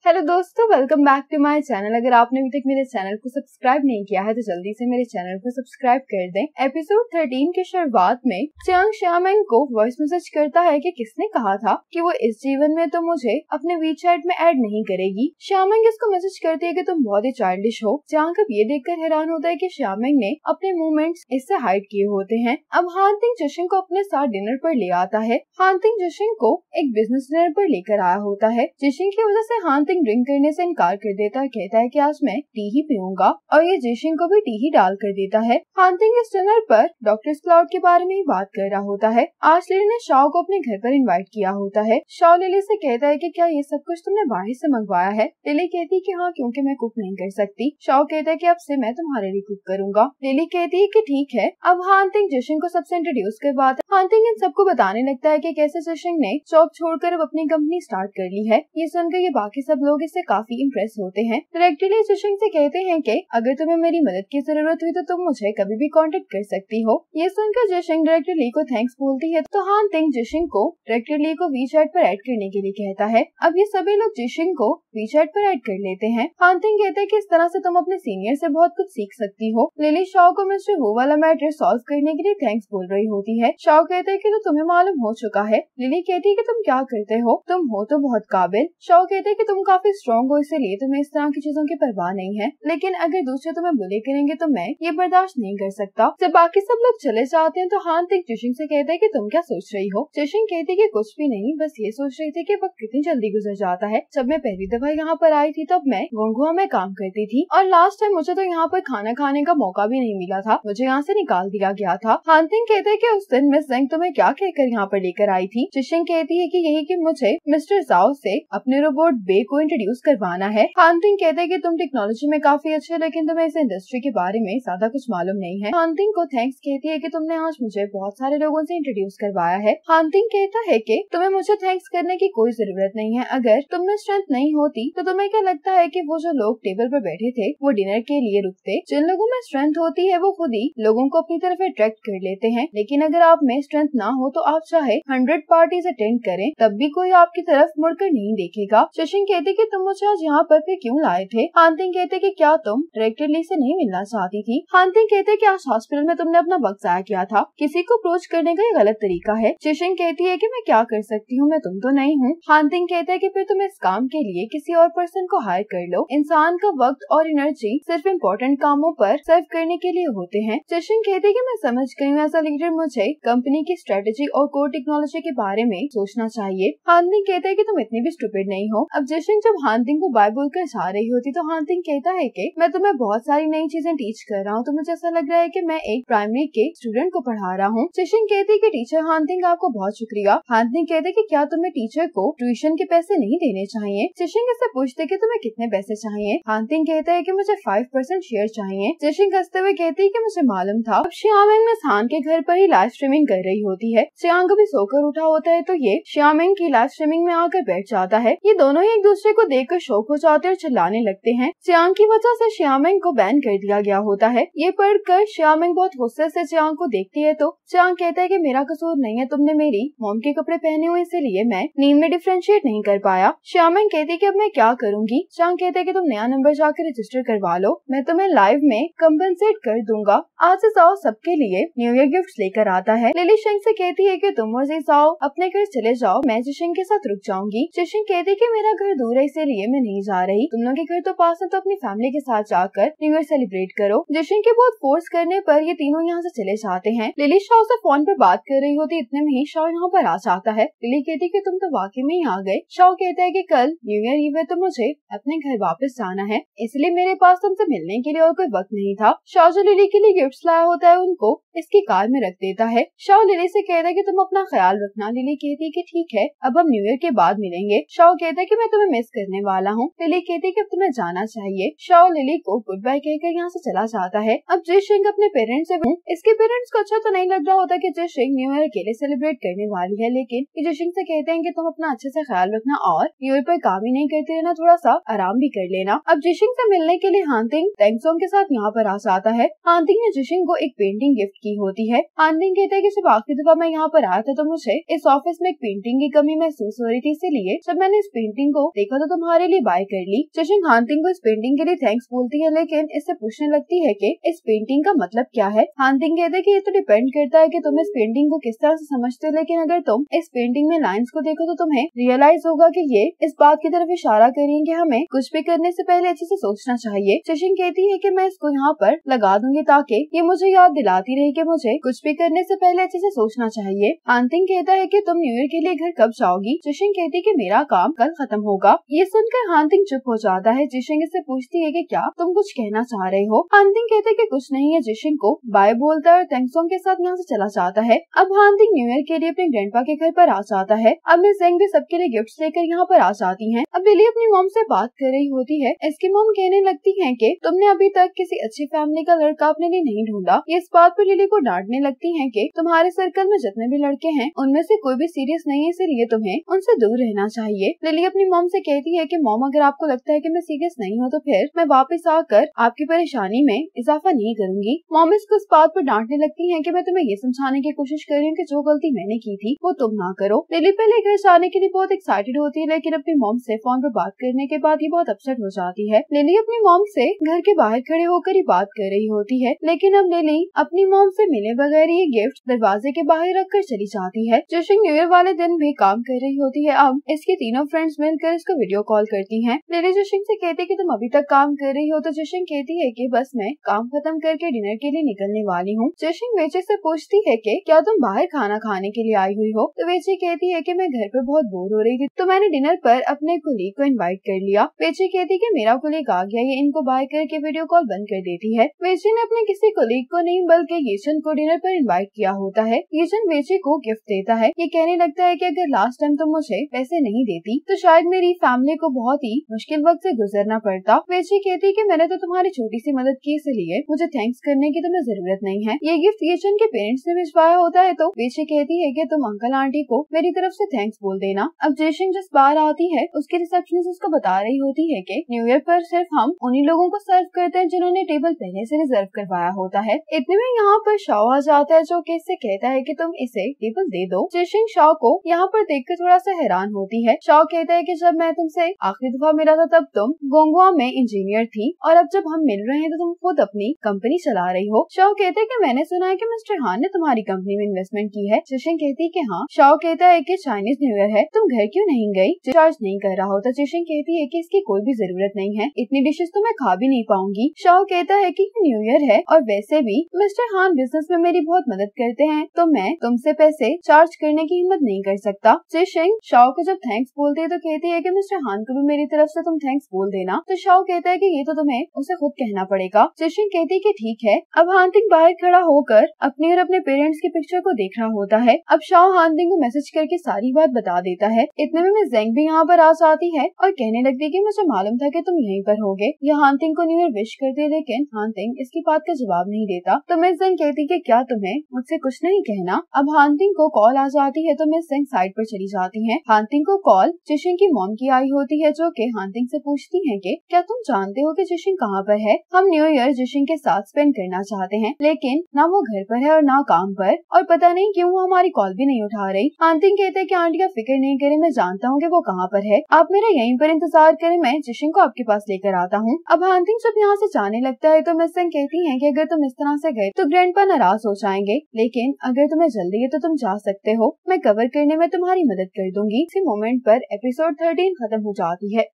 Hello दोस्तों, welcome back to my channel. अगर आपने अभी तक मेरे चैनल को सब्सक्राइब नहीं किया है तो जल्दी से मेरे चैनल को सब्सक्राइब कर दें। एपिसोड 13 की शुरुआत में चियांग xiaoming को वॉइस मैसेज करता है कि किसने कहा था कि वो इस जीवन में तो मुझे अपने वीचैट में ऐड नहीं करेगी। xiaoming इसको मैसेज करती है कि तुम बहुत ही चाइल्डिश हो। चियांग अब ये देखकर हैरान होता है कि xiaoming ने अपने मूवमेंट्स इससे हाइड किए होते हैं। अब हानतिंग जिशिंग को अपने साथ डिनर पर ले आता है। हानतिंग जिशिंग को एक बिजनेस डिनर पर लेकर आया होता है। जिशिंग की वजह से हानतिंग ड्रिंक करने से इनकार कर देता है, कहता है कि आज मैं टी ही पीऊंगा और ये जिशिंग को भी टी ही डाल कर देता है। हानतिंग इस डिनर पर डॉक्टर क्लाउड के बारे में ही बात कर रहा होता है। आज लिली ने शाओ को अपने घर पर इनवाइट किया होता है। शाओ लिली से कहता है कि क्या ये सब कुछ तुमने बाहर से मंगवाया है। लिली कहती है कि हाँ, क्योंकि मैं कुक नहीं कर सकती। शाओ कहता है कि अब से मैं तुम्हारे लिए कुक करूंगा। लिली कहती है कि ठीक है। अब हानतिंग जिशिंग को सबसे इंट्रोड्यूस करवाता है। हानतिंग इन सबको बताने लगता है कि कैसे जिशिंग ने जॉब छोड़कर अब अपनी कंपनी स्टार्ट कर ली है। ये सुनकर ये बाकी सब लोग इससे काफी इम्प्रेस होते हैं। डायरेक्टली जिशिंग से कहते हैं कि अगर तुम्हें मेरी मदद की जरूरत हुई तो तुम मुझे कभी भी कांटेक्ट कर सकती हो। ये सुनकर जिशिंग डायरेक्टर ली को थैंक्स बोलती है तो हानतिंग जिशिंग को डायरेक्टर ली को वीचैट पर ऐड करने के लिए कहता है। अब ये सभी लोग जिशिंग को वीचैट पर ऐड कर लेते हैं। हानतिंग कहते हैं कि इस तरह से तुम अपने सीनियर से बहुत कुछ सीख सकती हो। लिली शाओ को मिस्टर वो वाला मैटर सॉल्व करने के लिए थैंक्स बोल रही होती है। शाओ कहते हैं कि तो तुम्हें मालूम हो चुका है। लिली कहती है कि तुम क्या करते हो, तुम हो तो बहुत काबिल। शाओ कहते हैं कि तुम काफी स्ट्रॉन्ग हो, इसलिए तुम्हें इस तरह की चीजों की परवाह नहीं है, लेकिन अगर दूसरे तुम्हें बुले करेंगे तो मैं ये बर्दाश्त नहीं कर सकता। जब बाकी सब लोग चले जाते हैं तो हानतिंग जिशिंग से कहते हैं कि तुम क्या सोच रही हो। जिशिंग कहती है कि कुछ भी नहीं, बस ये सोच रही थी कि वक्त कितनी जल्दी गुजर जाता है। जब मैं पहली दफा यहाँ पर आई थी तब मैं गोंगुआ में काम करती थी और लास्ट टाइम मुझे तो यहाँ पर खाना खाने का मौका भी नहीं मिला था, मुझे यहाँ से निकाल दिया गया था। हानतिंग कहते हैं कि उस दिन मिस जेंग तुम्हें क्या कहकर यहाँ पर लेकर आई थी। जिशिंग कहती है कि यही कि मुझे मिस्टर जाओ से अपने रोबोट बे को इंट्रोड्यूस करवाना है। हानतिंग कहते हैं कि तुम टेक्नोलॉजी में काफी अच्छे, लेकिन तुम्हें इस इंडस्ट्री के बारे में ज्यादा कुछ मालूम नहीं है। हानतिंग को थैंक्स कहती है कि तुमने आज मुझे बहुत सारे लोगों से इंट्रोड्यूस करवाया है। हानतिंग कहता है कि तुम्हें मुझे थैंक्स करने की कोई जरूरत नहीं है। अगर तुम में स्ट्रेंथ नहीं होती तो तुम्हें क्या लगता है कि वो जो लोग टेबल पर बैठे थे वो डिनर के लिए रुकते। जिन लोगों में स्ट्रेंथ होती है वो खुद ही लोगों को अपनी तरफ अट्रैक्ट कर लेते हैं, लेकिन अगर आप में स्ट्रेंथ ना हो तो आप चाहे 100 पार्टीज अटेंड करें तब भी कोई आपकी तरफ मुड़कर नहीं देखेगा। जिशिंग कहते कि तुम मुझे आज यहाँ पर फिर क्यों लाए थे। हानतिंग कहते कि क्या तुम डायरेक्टर ली से नहीं मिलना चाहती थी। हानतिंग कहते कि आज हॉस्पिटल में तुमने अपना वक्त जाया किया था, किसी को अप्रोच करने का ये गलत तरीका है। जिशिंग कहती है कि मैं क्या कर सकती हूँ, मैं तुम तो नहीं हूँ। हानतिंग कहते हैं कि फिर तुम इस काम के लिए किसी और पर्सन को हायर कर लो। इंसान का वक्त और एनर्जी सिर्फ इम्पोर्टेंट कामों पर सर्व करने के लिए होते हैं। जिशिंग कहते हैं कि मैं समझ गई हूँ, एज अ लीडर मुझे कंपनी की स्ट्रेटेजी और कोर टेक्नोलॉजी के बारे में सोचना चाहिए। हानतिंग कहते हैं कि तुम इतनी भी स्टूपिड नहीं हो। अब जिशिंग जब हानतिंग को बाय बोलकर जा रही होती तो हानतिंग कहता है कि मैं तुम्हें बहुत सारी नई चीजें टीच कर रहा हूँ, तो मुझे ऐसा लग रहा है कि मैं एक प्राइमरी के स्टूडेंट को पढ़ा रहा हूँ। जिशिंग कहती है कि टीचर हानतिंग आपको बहुत शुक्रिया। हानतिंग कहते हैं कि क्या तुम्हें टीचर को ट्यूशन के पैसे नहीं देने चाहिए। जिशिंग इससे पूछते कि तुम्हें कितने पैसे चाहिए। हानतिंग कहता है कि मुझे 5% शेयर चाहिए। जिशिंग हंसते हुए कहती है कि मुझे मालूम था। अब xiaoming मिस हान के घर पर ही लाइव स्ट्रीमिंग कर रही होती है। चियांग भी सोकर उठा होता है तो ये xiaoming की लाइव स्ट्रीमिंग में आकर बैठ जाता है। ये दोनों ही एक दूसरे को देखकर शौक हो जाते और चिल्लाने लगते हैं। चियांग की वजह से xiaoming को बैन कर दिया गया होता है। ये पढ़कर xiaoming बहुत गुस्से से चियांग को देखती है तो चियांग कहता है कि मेरा कसूर नहीं है, तुमने मेरी मॉम के कपड़े पहने हुए इसलिए मैं नींद में डिफरेंशिएट नहीं कर पाया। xiaoming कहती है कि अब मैं क्या करूंगी। चियांग कहते हैं कि तुम नया नंबर जाकर रजिस्टर करवा लो, मैं तुम्हें लाइव में कंपनसेट कर दूंगा। आज से जाओ सबके लिए न्यू ईयर गिफ्ट लेकर आता है। लिली शिंग से कहती है कि तुम और जाओ अपने घर चले जाओ, मैं जिशिंग के साथ रुक जाऊंगी। जिशिंग कहती है कि मेरा घर दूर है इसलिए मैं नहीं जा रही, तुम लोग के घर तो पास है तो अपनी फैमिली के साथ जाकर न्यू ईयर सेलिब्रेट करो। जिशिंग के बहुत फोर्स करने पर ये तीनों यहाँ से चले जाते हैं। लिली शाओ से फोन पर बात कर रही होती, इतने में ही शाओ यहाँ पर आ जाता है। लिली कहती कि तुम तो वाकई में ही आ गए। शाओ कहता है कि कल न्यू ईयर ईव है तो मुझे अपने घर वापस जाना है, इसलिए मेरे पास तुमसे मिलने के लिए और कोई वक्त नहीं था। शाओ जो लिली के लिए गिफ्ट्स लाया होता है उनको इसकी कार में रख देता है। शाओ लिली से कहता है कि तुम अपना ख्याल रखना। लिली कहती है कि ठीक है, अब हम न्यू ईयर के बाद मिलेंगे। शाओ कहता है कि मैं तुम्हें मिस करने वाला हूँ। लिली कहती है कि अब तुम्हें जाना चाहिए। शाओ लिली को गुड बाय कहकर यहाँ से चला जाता है। अब जिशिंग अपने पेरेंट्स से इसके पेरेंट्स को अच्छा तो नहीं लग रहा होता कि जिशिंग न्यू ईयर अकेले सेलिब्रेट करने वाली है, लेकिन जिशिंग से कहते हैं कि तुम अपना अच्छे से ख्याल रखना और न्यू ईयर पर काम ही नहीं करते रहना, थोड़ा सा आराम भी कर लेना। अब जिशिंग से मिलने के लिए हानतिंग टेंगसोंग के साथ यहाँ पर आ जाता है। हानतिंग ने जिशिन को एक पेंटिंग गिफ्ट की होती है। हानतिंग कहता है कि जब आखिरी दफा मैं यहाँ पर आया था तो मुझे इस ऑफिस में एक पेंटिंग की कमी महसूस हो रही थी, इसीलिए जब मैंने इस पेंटिंग को देखा तो तुम्हारे लिए बाय कर ली। जिशिन हानतिंग को इस पेंटिंग के लिए थैंक्स बोलती है, लेकिन इससे पूछने लगती है कि इस पेंटिंग का मतलब क्या है। हानतिंग कहते हैं कि ये तो डिपेंड करता है कि तुम इस पेंटिंग को किस तरह से समझते हो, लेकिन अगर तुम इस पेंटिंग में लाइंस को देखो तो तुम्हें रियलाइज होगा कि ये इस बात की तरफ इशारा करें कि हमें कुछ भी करने से पहले अच्छे से सोचना चाहिए। जिशिन कहती है कि मैं इसको यहाँ पर लगा दूंगी ताकि ये मुझे याद दिलाती रहे कि मुझे कुछ भी करने से पहले अच्छे से सोचना चाहिए। हानतिंग कहता है कि तुम न्यू ईयर के लिए घर कब जाओगी। जिशिन कहती है कि मेरा काम कल खत्म होगा। ये सुनकर हानतिंग चुप हो जाता है। जिशिन इससे पूछती है कि क्या तुम कुछ कहना चाह रहे हो। हानतिंग कहते हैं कि कुछ नहीं है। जिशिन को बाय बोलता है और थैंक्सोंग के साथ यहाँ से चला जाता है। अब हानतिंग न्यू ईयर के लिए अपने ग्रैंडपा के घर पर आ जाता है। अब मिस जेंग भी सबके लिए गिफ्ट्स लेकर यहाँ पर आ जाती हैं। अब लिली अपनी मॉम से बात कर रही होती है। इसकी मॉम कहने लगती है कि तुमने अभी तक किसी अच्छी फैमिली का लड़का अपने लिए नहीं ढूंढा। ये इस बात पर लिली को डांटने लगती है कि तुम्हारे सर्कल में जितने भी लड़के हैं उनमें से कोई भी सीरियस नहीं है, इसलिए तुम्हें उनसे दूर रहना चाहिए। लिली अपनी मॉम से कहती है कि मॉम अगर आपको लगता है कि मैं सीरियस नहीं हूँ तो फिर मैं वापस आकर आपकी परेशानी में इजाफा नहीं करूंगी। मॉम इसको इस बात पर डांटने लगती है कि मैं तुम्हें ये समझाने की कोशिश कर रही हूँ कि जो गलती मैंने की थी वो तुम ना करो। लिली पहले घर जाने के लिए बहुत एक्साइटेड होती है, लेकिन अपनी मॉम से फोन पर बात करने के बाद ये बहुत अपसेट हो जाती है। लिली अपनी मॉम से घर के बाहर खड़े होकर ही बात कर रही होती है, लेकिन अब लिली अपनी मॉम से मिले बगैर ये गिफ्ट दरवाजे के बाहर रखकर चली जाती है। जिशिन न्यू ईयर वाले दिन भी काम कर रही होती है। अब इसकी तीनों फ्रेंड्स मिलकर इसको वीडियो कॉल करती हैं। लिली जिशिन से कहती है कि तुम अभी तक काम कर रही हो, तो जिशिन कहती है कि बस मैं काम खत्म करके डिनर के लिए निकलने वाली हूँ। जिशिन वेचे से पूछती है कि क्या तुम बाहर खाना खाने के लिए आई हुई हो, तो वेचे कहती है कि मैं घर पर बहुत बोर हो रही थी तो मैंने डिनर पर अपने कुलीग को इनवाइट कर लिया। वेचे कहती है कि मेरा कुलीग आ गया, ये इनको बाय करके वीडियो कॉल बंद कर देती है। वेचे ने अपने किसी कुलीग को नहीं बल्कि येचन को डिनर पर इनवाइट किया होता है। येचन वेचे को गिफ्ट देता है। ये कहने लगता है कि अगर लास्ट टाइम तुम मुझे पैसे नहीं देती तो शायद मेरी फैमिली को बहुत ही मुश्किल वक्त से गुजरना पड़ता। वेचे कहती है कि मैंने तो तुम्हारी छोटी सी मदद की, इसलिए मुझे थैंक्स करने की तुम्हें जरूरत नहीं है। ये गिफ्ट येचन के पेरेंट्स ने भिजवाया होता है, तो वेचे कहती है कि तुम अंकल आंटी को मेरी तरफ से थैंक्स बोल देना। अब जेशिन जिस बार आती है उसकी रिसेप्शनिस्ट उसको बता रही होती है कि न्यू ईयर पर सिर्फ हम उन्हीं लोगों को सर्व करते हैं जिन्होंने टेबल पहले से रिजर्व करवाया होता है। इतने में यहाँ पर शाओ आ जाता है जो कि इससे कहता है कि तुम इसे टेबल दे दो। जेशिन शाओ को यहाँ पर देखकर थोड़ा सा हैरान होती है। शाओ कहता है कि जब मैं तुमसे आखिरी दफा मिला था तब तुम गोंगवा में इंजीनियर थी और अब जब हम मिल रहे हैं तो तुम खुद अपनी कंपनी चला रही हो। शाओ कहते हैं कि मैंने सुना है कि मिस्टर हान ने तुम्हारी कंपनी में इन्वेस्टमेंट की है। जेशिन कहती है कि हाँ। शाओ कहता है कि चाइनीज न्यू ईयर है, तुम घर क्यों नहीं गई, चार्ज नहीं कर रहा होता। जेशिन कहती है कि इसकी कोई भी जरूरत नहीं है, इतनी डिशेस तो मैं खा भी नहीं पाऊंगी। शाओ कहता है कि न्यू ईयर है और वैसे भी मिस्टर हान बिजनेस में मेरी बहुत मदद करते हैं, तो मैं तुमसे पैसे चार्ज करने की हिम्मत नहीं कर सकता। जेशिन शाओ को जब थैंक्स बोलती है तो कहती है कि मिस्टर हान को भी मेरी तरफ से तुम थैंक्स बोल देना। तो शाओ कहता है कि ये तो तुम्हें उसे खुद कहना पड़ेगा। जेशिन कहती है कि ठीक है। अब हानतिंग बाहर खड़ा होकर अपने और अपने पेरेंट्स की पिक्चर को देख रहा होता है। अब शाओ हानतिंग को मैसेज करके सारी बात बता देता है। इतने में मिस जेंग भी यहाँ पर आ जाती है और कहने लगती है कि मुझे मालूम था कि तुम यहीं पर होगे। यह हानतिंग को न्यू ईयर विश करती है, लेकिन हानतिंग इसकी बात का जवाब नहीं देता। तो मिस जेंग कहती है कि क्या तुम्हें मुझसे कुछ नहीं कहना। अब हानतिंग को कॉल आ जाती है तो मिस जेंग साइड पर चली जाती है। हानतिंग को कॉल जिशिन की मॉम की आई होती है, जो कि हानतिंग से पूछती है कि क्या तुम जानते हो कि जिशिन कहाँ पर है। हम न्यू ईयर जिशिन के साथ स्पेंड करना चाहते हैं, लेकिन ना वो घर पर है और ना काम पर, और पता नहीं क्यों वो हमारी कॉल भी नहीं उठा रही। हानतिंग कहते हैं कि आंटी का फिक्र नहीं करे, मैं जानता हूँ कि वो कहाँ पर है, आप मेरा यहीं पर इंतजार करें, मैं जिशिन को आपके पास लेकर आता हूँ। अब हानतिंग जब यहाँ से जाने लगता है तो मिस जेंग कहती है कि अगर तुम इस तरह से गए तो ग्रैंडपा नाराज हो जाएंगे, लेकिन अगर तुम्हें जल्दी है तो तुम जा सकते हो, मैं कवर करने में तुम्हारी मदद कर दूंगी। इसी मोमेंट पर एपिसोड 13 खत्म हो जाती है।